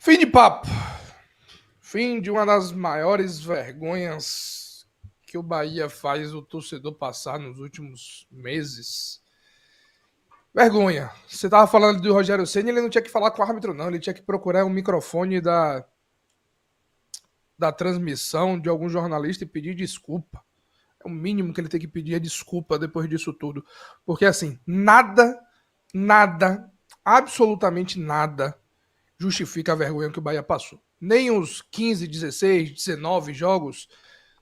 Fim de papo. Fim de uma das maiores vergonhas que o Bahia faz o torcedor passar nos últimos meses. Vergonha. Você tava falando do Rogério Ceni, ele não tinha que falar com o árbitro, não. Ele tinha que procurar o microfone da transmissão de algum jornalista e pedir desculpa. É o mínimo que ele tem que pedir é desculpa depois disso tudo. Porque, assim, nada, absolutamente nada justifica a vergonha que o Bahia passou. Nem os 15, 16, 19 jogos,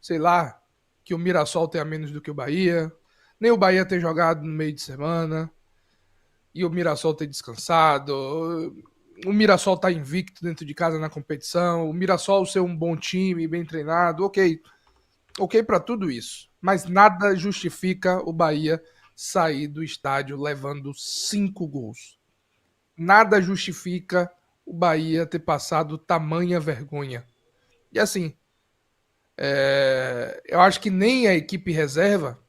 sei lá, que o Mirassol tenha menos do que o Bahia, nem o Bahia ter jogado no meio de semana e o Mirassol ter descansado, o Mirassol tá invicto dentro de casa na competição, o Mirassol ser um bom time, bem treinado, ok para tudo isso, mas nada justifica o Bahia sair do estádio levando 5 gols. Nada justifica o Bahia ter passado tamanha vergonha. E assim, eu acho que nem a equipe reserva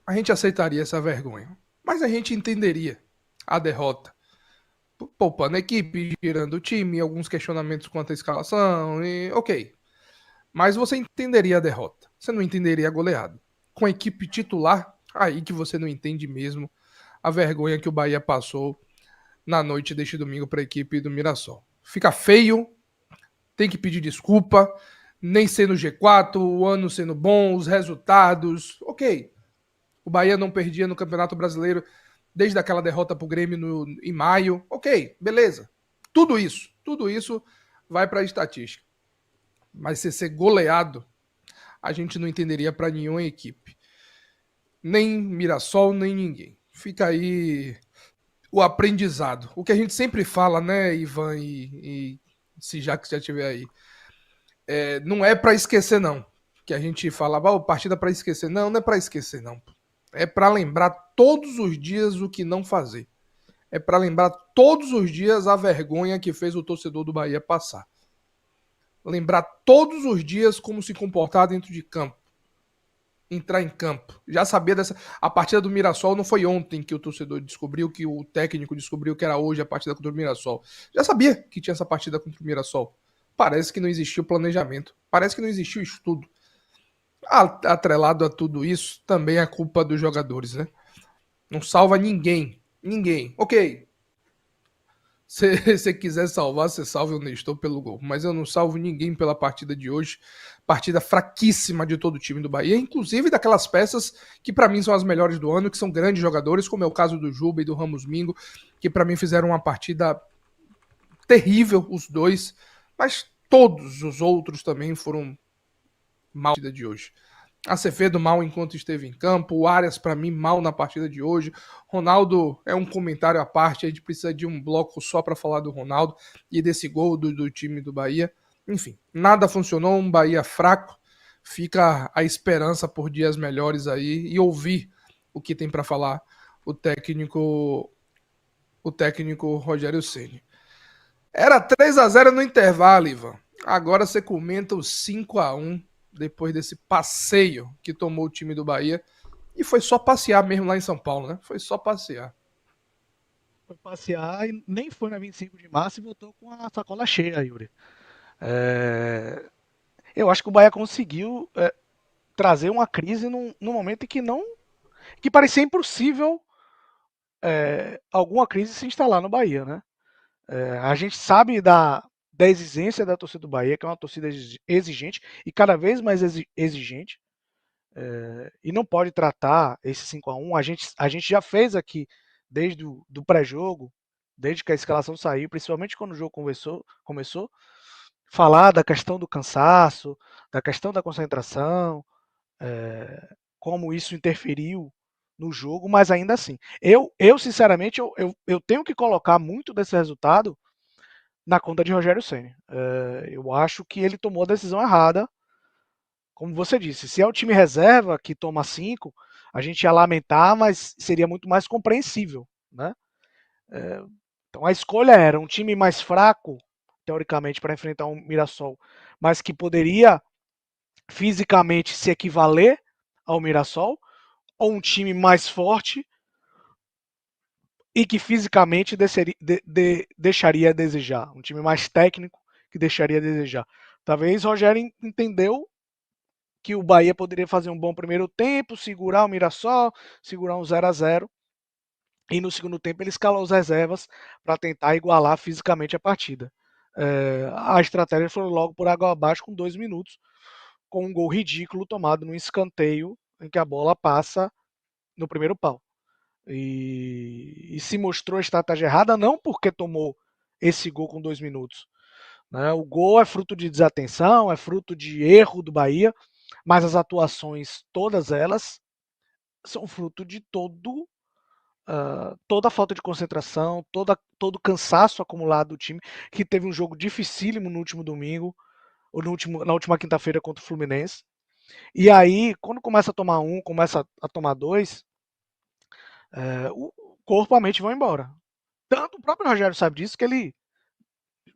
a gente aceitaria essa vergonha. Mas a gente entenderia a derrota. Poupando a equipe, girando o time, alguns questionamentos quanto à escalação, e ok. Mas você entenderia a derrota. Você não entenderia a goleada. Com a equipe titular, aí que você não entende mesmo a vergonha que o Bahia passou na noite deste domingo para a equipe do Mirassol. Fica feio, tem que pedir desculpa, nem sendo G4, o ano sendo bom, os resultados, ok. O Bahia não perdia no Campeonato Brasileiro desde aquela derrota para o Grêmio em maio, ok, beleza. Tudo isso vai para a estatística. Mas se ser goleado, a gente não entenderia para nenhuma equipe. Nem Mirassol, nem ninguém. Fica aí o aprendizado. O que a gente sempre fala, né, Ivan e se já que já estiver aí. Não é para esquecer, não. Que a gente falava, oh, partida para esquecer. Não, não é para esquecer, não. É para lembrar todos os dias o que não fazer. É para lembrar todos os dias a vergonha que fez o torcedor do Bahia passar. Lembrar todos os dias como se comportar dentro de campo. Entrar em campo. Já sabia dessa. A partida do Mirassol não foi ontem que o torcedor descobriu, que o técnico descobriu que era hoje a partida contra o Mirassol. Já sabia que tinha essa partida contra o Mirassol. Parece que não existiu planejamento. Parece que não existiu estudo. Atrelado a tudo isso, também é culpa dos jogadores, né? Não salva ninguém. Ninguém. Ok. Se você quiser salvar, você salve o Nestor pelo gol. Mas eu não salvo ninguém pela partida de hoje. Partida fraquíssima de todo o time do Bahia, inclusive daquelas peças que para mim são as melhores do ano, que são grandes jogadores, como é o caso do Juba e do Ramos Mingo, que para mim fizeram uma partida terrível, os dois. Mas todos os outros também foram mal na partida de hoje. Acevedo mal enquanto esteve em campo, o Arias para mim mal na partida de hoje. Ronaldo é um comentário à parte, a gente precisa de um bloco só para falar do Ronaldo e desse gol do time do Bahia. Enfim, nada funcionou, um Bahia fraco. Fica a esperança por dias melhores aí e ouvir o que tem para falar o técnico Rogério Ceni. Era 3-0 no intervalo, Ivan. Agora você comenta o 5-1 depois desse passeio que tomou o time do Bahia. E foi só passear mesmo lá em São Paulo, né? Foi só passear. Foi passear e nem foi na 25 de março e voltou com a sacola cheia, Yuri. É, Eu acho que o Bahia conseguiu trazer uma crise num momento em que não. Que parecia impossível alguma crise se instalar no Bahia, né? A gente sabe da exigência da torcida do Bahia, que é uma torcida exigente e cada vez mais exigente. E não pode tratar esse 5-1. A gente já fez aqui desde o do pré-jogo, desde que a escalação saiu, principalmente quando o jogo começou, falar da questão do cansaço, da questão da concentração, como isso interferiu no jogo, mas ainda assim, eu sinceramente, eu tenho que colocar muito desse resultado na conta de Rogério Ceni. Eu acho que ele tomou a decisão errada. Como você disse, se é o time reserva que toma 5, a gente ia lamentar, mas seria muito mais compreensível, né? Então a escolha era um time mais fraco, teoricamente, para enfrentar um Mirassol, mas que poderia fisicamente se equivaler ao Mirassol, ou um time mais forte e que fisicamente deixaria a desejar. Um time mais técnico que deixaria a desejar. Talvez o Rogério entendeu que o Bahia poderia fazer um bom primeiro tempo, segurar o Mirassol, segurar um 0-0. E no segundo tempo ele escalou as reservas para tentar igualar fisicamente a partida. A estratégia foi logo por água abaixo com 2 minutos, com um gol ridículo tomado num escanteio em que a bola passa no primeiro pau. E se mostrou a estratégia errada não porque tomou esse gol com 2 minutos. Né? O gol é fruto de desatenção, é fruto de erro do Bahia, mas as atuações, todas elas, são fruto de toda a falta de concentração, todo o cansaço acumulado do time, que teve um jogo dificílimo no último domingo, ou na última quinta-feira contra o Fluminense. E aí, quando começa a tomar um, começa a tomar dois, o corpo e a mente vão embora. Tanto o próprio Rogério sabe disso, que ele,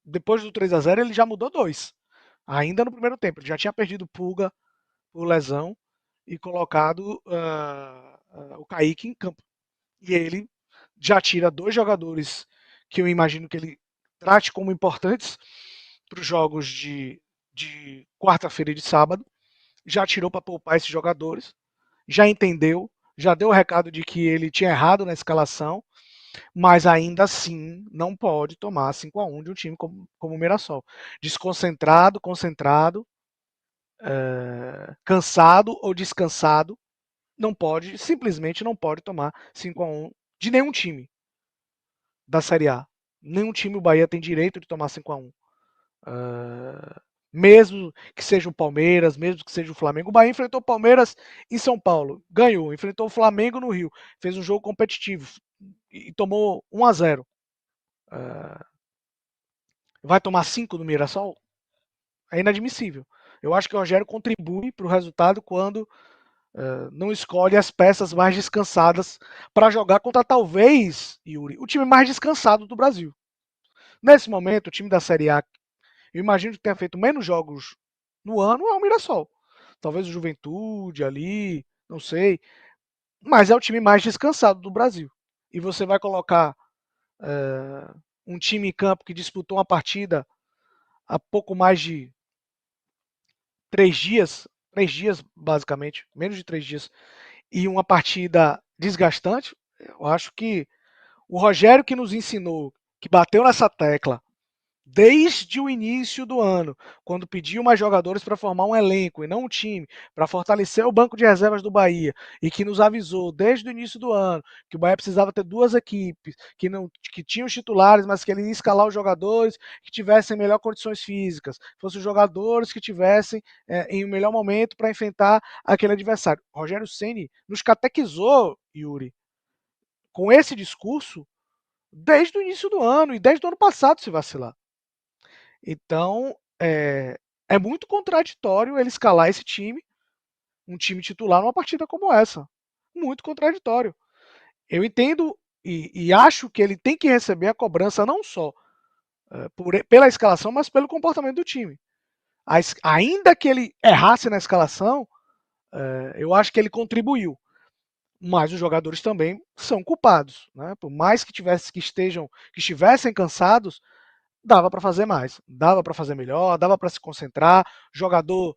depois do 3-0, ele já mudou dois. Ainda no primeiro tempo. Ele já tinha perdido Pulga por lesão e colocado o Kaique em campo. E ele já tira dois jogadores que eu imagino que ele trate como importantes para os jogos de quarta-feira e de sábado. Já tirou para poupar esses jogadores. Já entendeu, já deu o recado de que ele tinha errado na escalação, mas ainda assim não pode tomar 5-1 de um time como o Mirassol. Desconcentrado, concentrado, cansado ou descansado, não pode, simplesmente não pode tomar 5-1 de nenhum time da Série A. Nenhum time o Bahia tem direito de tomar 5-1. Mesmo que seja o Palmeiras, mesmo que seja o Flamengo. O Bahia enfrentou o Palmeiras em São Paulo, ganhou. Enfrentou o Flamengo no Rio, fez um jogo competitivo e tomou 1-0. Vai tomar 5 no Mirassol? É inadmissível. Eu acho que o Rogério contribui para o resultado quando não escolhe as peças mais descansadas para jogar contra, talvez, Yuri, o time mais descansado do Brasil. Nesse momento, o time da Série A, eu imagino que tenha feito menos jogos no ano, é o Mirassol. Talvez o Juventude ali, não sei. Mas é o time mais descansado do Brasil. E você vai colocar um time em campo que disputou uma partida há pouco mais de 3 dias basicamente, menos de 3 dias, e uma partida desgastante. Eu acho que o Rogério que nos ensinou, que bateu nessa tecla desde o início do ano, quando pediu mais jogadores para formar um elenco e não um time, para fortalecer o banco de reservas do Bahia, e que nos avisou desde o início do ano que o Bahia precisava ter duas equipes, que tinham os titulares, mas que ele ia escalar os jogadores que tivessem melhor condições físicas, fossem os jogadores que tivessem em um melhor momento para enfrentar aquele adversário. Rogério Ceni nos catequizou, Yuri, com esse discurso desde o início do ano e desde o ano passado, se vacilar. Então, é muito contraditório ele escalar esse time, um time titular, numa partida como essa. Muito contraditório. Eu entendo e acho que ele tem que receber a cobrança não só pela escalação, mas pelo comportamento do time. Ainda que ele errasse na escalação, eu acho que ele contribuiu. Mas os jogadores também são culpados. Né? Por mais que estivessem cansados, dava para fazer mais, dava para fazer melhor, dava para se concentrar. Jogador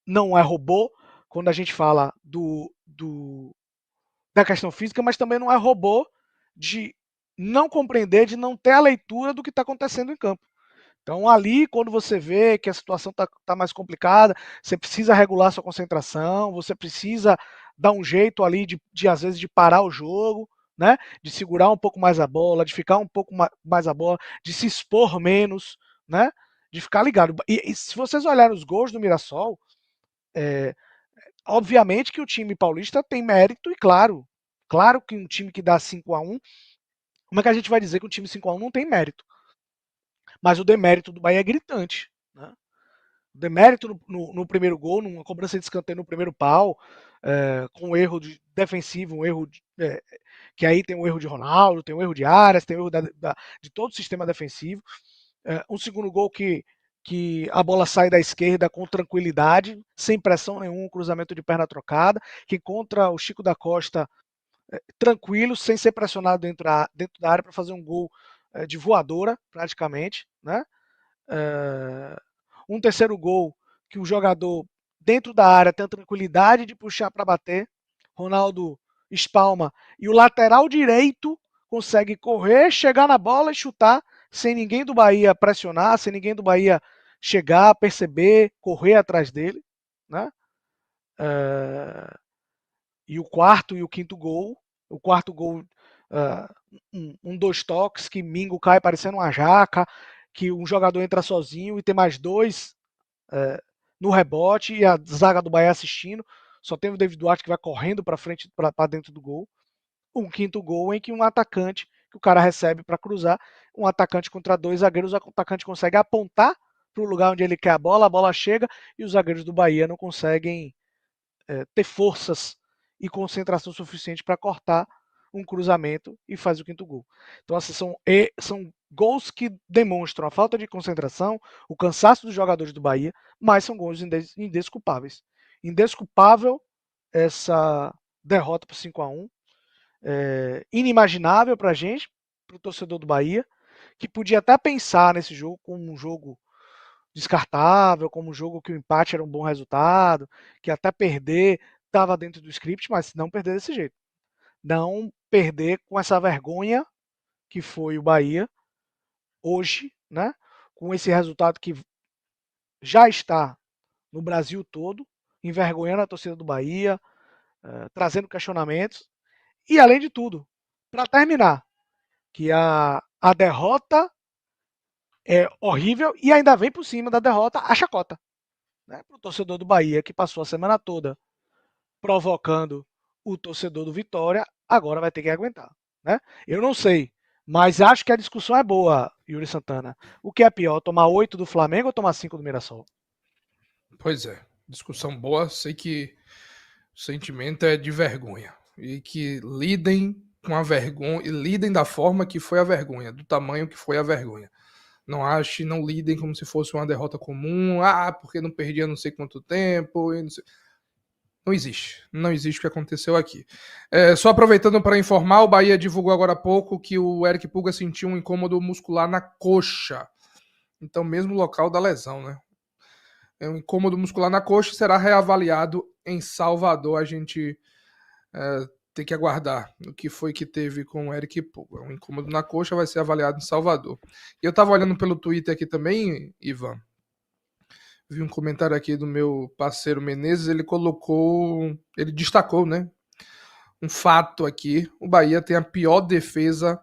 não é robô quando a gente fala da questão física, mas também não é robô de não compreender, de não ter a leitura do que está acontecendo em campo. Então, ali, quando você vê que a situação está mais complicada, você precisa regular sua concentração, você precisa dar um jeito ali às vezes, de parar o jogo, né? De segurar um pouco mais a bola, de ficar um pouco mais a bola, de se expor menos, né? De ficar ligado. E se vocês olharem os gols do Mirassol, obviamente que o time paulista tem mérito, e claro que um time que dá 5-1, como é que a gente vai dizer que um time 5-1 não tem mérito? Mas o demérito do Bahia é gritante. Né? O demérito no primeiro gol, numa cobrança de escanteio no primeiro pau, com um erro defensivo, um erro que aí tem um erro de Ronaldo, tem um erro de Arias, tem um erro de todo o sistema defensivo. Um segundo gol que a bola sai da esquerda com tranquilidade, sem pressão nenhuma, um cruzamento de perna trocada, que contra o Chico da Costa tranquilo, sem ser pressionado dentro da área para fazer um gol de voadora, praticamente, né? Um terceiro gol que o jogador dentro da área tem a tranquilidade de puxar para bater. Ronaldo espalma e o lateral direito consegue correr, chegar na bola e chutar sem ninguém do Bahia pressionar, sem ninguém do Bahia chegar, perceber, correr atrás dele, né? E o quarto e o quinto gol, o quarto gol, dois toques que Mingo cai parecendo uma jaca, que um jogador entra sozinho e tem mais dois no rebote e a zaga do Bahia assistindo. Só tem o David Duarte que vai correndo para frente, para dentro do gol. Um quinto gol em que um atacante que o cara recebe para cruzar, um atacante contra dois zagueiros, o atacante consegue apontar para o lugar onde ele quer a bola chega e os zagueiros do Bahia não conseguem ter forças e concentração suficiente para cortar um cruzamento e faz o quinto gol. Então, assim, são gols que demonstram a falta de concentração, o cansaço dos jogadores do Bahia, mas são gols indesculpáveis. Indesculpável essa derrota por 5-1, inimaginável para a gente, para o torcedor do Bahia, que podia até pensar nesse jogo como um jogo descartável, como um jogo que o empate era um bom resultado, que até perder estava dentro do script, mas não perder desse jeito. Não perder com essa vergonha que foi o Bahia hoje, né? Com esse resultado que já está no Brasil todo, envergonhando a torcida do Bahia, trazendo questionamentos. E além de tudo, para terminar, que a derrota é horrível e ainda vem por cima da derrota a chacota. Né, para o torcedor do Bahia, que passou a semana toda provocando o torcedor do Vitória, agora vai ter que aguentar. Né? Eu não sei, mas acho que a discussão é boa, Yuri Santana. O que é pior, tomar 8 do Flamengo ou tomar 5 do Mirassol? Pois é, discussão boa. Sei que o sentimento é de vergonha. E que lidem com a vergonha, e lidem da forma que foi a vergonha, do tamanho que foi a vergonha. Não ache, não lidem como se fosse uma derrota comum. Porque não perdia não sei quanto tempo. E não sei. Não existe. Não existe o que aconteceu aqui. Só aproveitando para informar, o Bahia divulgou agora há pouco que o Eric Pulga sentiu um incômodo muscular na coxa. Então, mesmo local da lesão, né? Um incômodo muscular na coxa será reavaliado em Salvador. A gente tem que aguardar o que foi que teve com o Eric Pulga. Um incômodo na coxa vai ser avaliado em Salvador. E eu estava olhando pelo Twitter aqui também, Ivan. Vi um comentário aqui do meu parceiro Menezes, ele destacou, né? Um fato aqui, o Bahia tem a pior defesa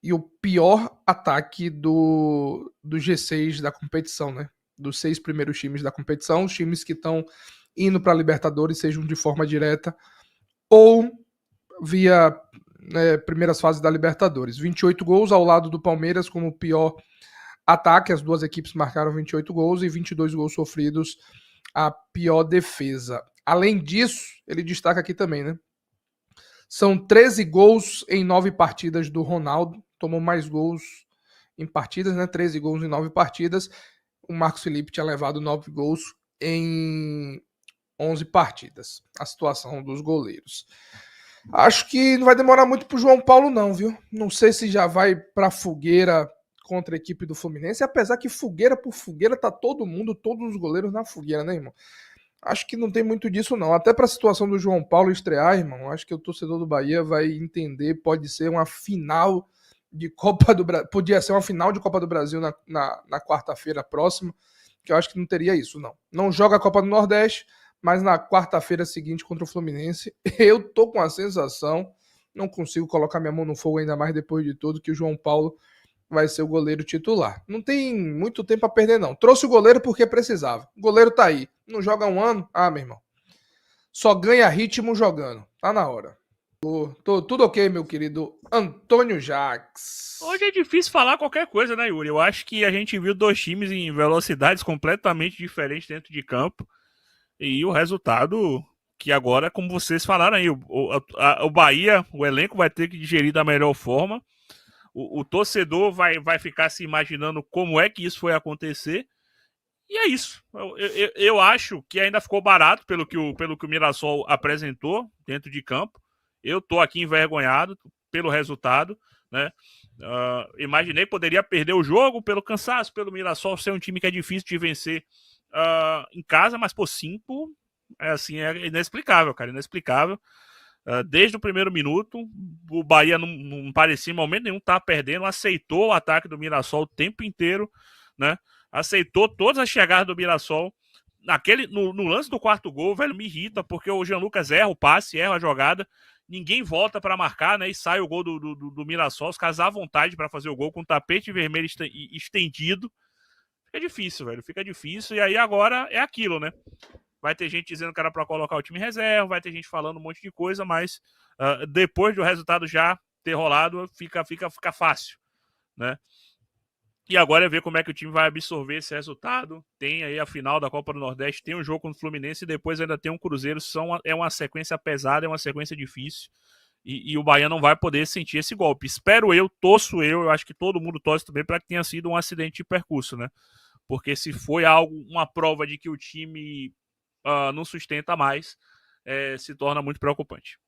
e o pior ataque do G6 da competição, né? Dos 6 primeiros times da competição, os times que estão indo para a Libertadores, sejam de forma direta ou via primeiras fases da Libertadores. 28 gols ao lado do Palmeiras como o pior ataque, as duas equipes marcaram 28 gols e 22 gols sofridos, a pior defesa. Além disso, ele destaca aqui também, né? São 13 gols em 9 partidas do Ronaldo, tomou mais gols em partidas, né? 13 gols em 9 partidas. O Marcos Felipe tinha levado 9 gols em 11 partidas. A situação dos goleiros. Acho que não vai demorar muito pro João Paulo não, viu? Não sei se já vai pra fogueira contra a equipe do Fluminense, apesar que fogueira por fogueira tá todo mundo, todos os goleiros na fogueira, né, irmão? Acho que não tem muito disso, não. Até para a situação do João Paulo estrear, irmão, acho que o torcedor do Bahia vai entender. Pode ser uma final de Copa do Brasil. Podia ser uma final de Copa do Brasil na quarta-feira próxima, que eu acho que não teria isso, não. Não joga a Copa do Nordeste, mas na quarta-feira seguinte contra o Fluminense, eu tô com a sensação, não consigo colocar minha mão no fogo ainda mais depois de tudo, que o João Paulo vai ser o goleiro titular. Não tem muito tempo a perder, não. Trouxe o goleiro porque precisava. O goleiro tá aí. Não joga um ano? Meu irmão. Só ganha ritmo jogando. Tá na hora. Tudo ok, meu querido Antônio Jacques. Hoje é difícil falar qualquer coisa, né, Yuri? Eu acho que a gente viu dois times em velocidades completamente diferentes dentro de campo. E o resultado, que agora, como vocês falaram aí, o Bahia, o elenco vai ter que digerir da melhor forma. O torcedor vai ficar se imaginando como é que isso foi acontecer. E é isso. Eu acho que ainda ficou barato pelo que o Mirassol apresentou dentro de campo. Eu tô aqui envergonhado pelo resultado, né? Imaginei que poderia perder o jogo pelo cansaço, pelo Mirassol ser um time que é difícil de vencer em casa, mas por 5 é inexplicável, cara, inexplicável. Desde o primeiro minuto, o Bahia não parecia em momento nenhum estar perdendo, aceitou o ataque do Mirassol o tempo inteiro, né? Aceitou todas as chegadas do Mirassol. No lance do quarto gol, velho, me irrita, porque o Jean Lucas erra o passe, erra a jogada, ninguém volta para marcar, né? E sai o gol do Mirassol, os caras à vontade para fazer o gol com o tapete vermelho estendido. Fica difícil, velho, fica difícil. E aí agora é aquilo, né? Vai ter gente dizendo que era para colocar o time em reserva, vai ter gente falando um monte de coisa, mas depois do resultado já ter rolado, fica fácil, né? E agora é ver como é que o time vai absorver esse resultado. Tem aí a final da Copa do Nordeste, tem um jogo contra o Fluminense e depois ainda tem um Cruzeiro. É uma sequência pesada, é uma sequência difícil. E o Bahia não vai poder sentir esse golpe. Espero torço eu acho que todo mundo torce também para que tenha sido um acidente de percurso, né? Porque se foi uma prova de que o time não sustenta mais, se torna muito preocupante.